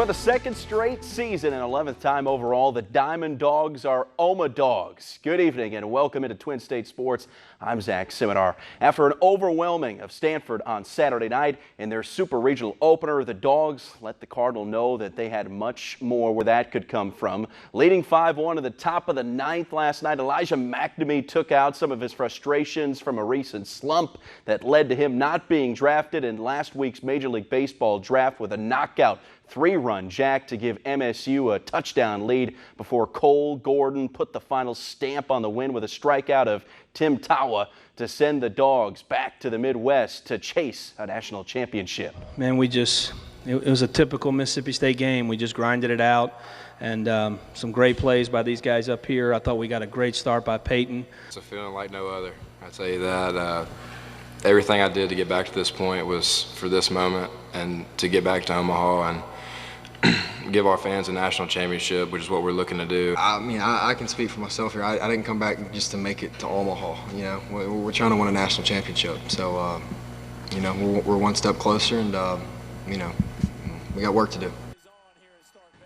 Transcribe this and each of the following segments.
For the second straight season and 11th time overall, the Diamond Dogs are Oma Dogs. Good evening and welcome into Twin State Sports. I'm Zach Siminar. After an overwhelming of Stanford on Saturday night in their Super Regional opener, the Dogs let the Cardinal know that they had much more where that could come from. Leading 5-1 at the top of the ninth last night, Elijah McNamee took out some of his frustrations from a recent slump that led to him not being drafted in last week's Major League Baseball draft with a knockout three-run jack to give MSU a touchdown lead before Cole Gordon put the final stamp on the win with a strikeout of Tim Tawa to send the Dogs back to the Midwest to chase a national championship. Man, it was a typical Mississippi State game. We just grinded it out, and some great plays by these guys up here. I thought we got a great start by Peyton. It's a feeling like no other. I tell you that. Everything I did to get back to this point was for this moment and to get back to Omaha and give our fans a national championship, which is what we're looking to do. I mean, I can speak for myself here. I didn't come back just to make it to Omaha. You know, we're trying to win a national championship. So, you know, we're one step closer, and you know, we got work to do.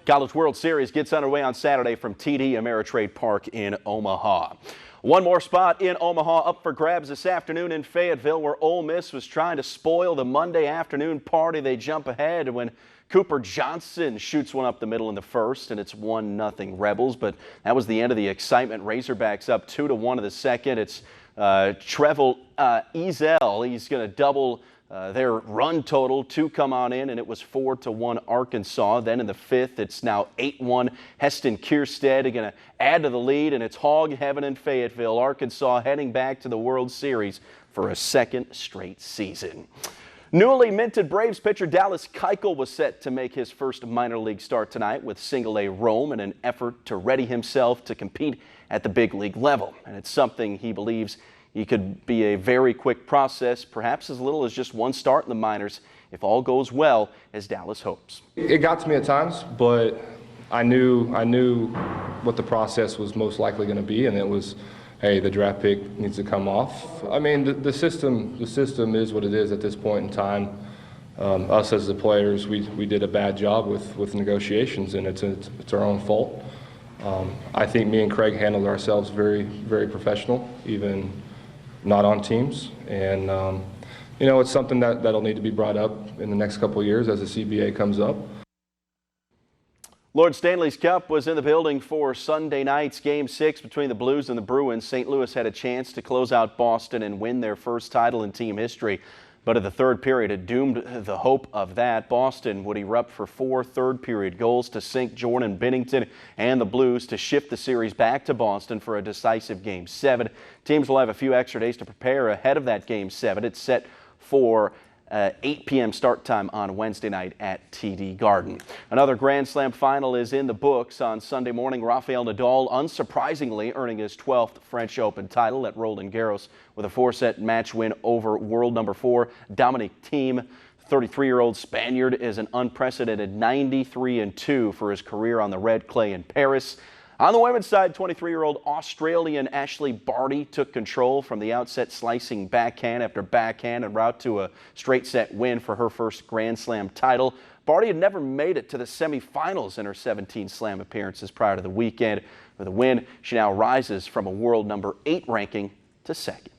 College World Series gets underway on Saturday from TD Ameritrade Park in Omaha. One more spot in Omaha up for grabs this afternoon in Fayetteville, where Ole Miss was trying to spoil the Monday afternoon party. They jump ahead when Cooper Johnson shoots one up the middle in the first, and it's 1-0 Rebels. But that was the end of the excitement. Razorbacks up 2-1 in the second. It's Trevel Ezel. He's going to double their run total. Two come on in, and it was 4-1 Arkansas. Then in the fifth, it's now 8-1 Heston Kierstead going to add to the lead, and it's hog heaven in Fayetteville. Arkansas heading back to the World Series for a second straight season. Newly minted Braves pitcher Dallas Keuchel was set to make his first minor league start tonight with Single-A Rome in an effort to ready himself to compete at the big league level. And it's something he believes he could be a very quick process, perhaps as little as just one start in the minors, if all goes well, as Dallas hopes. It got to me at times, but I knew what the process was most likely going to be, and it was, hey, the draft pick needs to come off. I mean, the system is what it is at this point in time. Us as the players, we did a bad job with negotiations, and it's our own fault. I think me and Craig handled ourselves very, very professional, even not on teams. And, you know, it's something that'll need to be brought up in the next couple of years as the CBA comes up. Lord Stanley's Cup was in the building for Sunday night's Game 6 between the Blues and the Bruins. St. Louis had a chance to close out Boston and win their first title in team history. But in the third period, it doomed the hope of that. Boston would erupt for 4 third-period goals to sink Jordan Binnington and the Blues to shift the series back to Boston for a decisive Game 7. Teams will have a few extra days to prepare ahead of that Game 7. It's set for 8 p.m. start time on Wednesday night at TD Garden. Another Grand Slam final is in the books on Sunday morning. Rafael Nadal, unsurprisingly, earning his 12th French Open title at Roland Garros with a 4-set match win over world number 4 Dominic Thiem. 33-year-old Spaniard is an unprecedented 93-2 for his career on the red clay in Paris. On the women's side, 23-year-old Australian Ashley Barty took control from the outset, slicing backhand after backhand en route to a straight-set win for her first Grand Slam title. Barty had never made it to the semifinals in her 17 Slam appearances prior to the weekend. With a win, she now rises from a world number 8 ranking to second.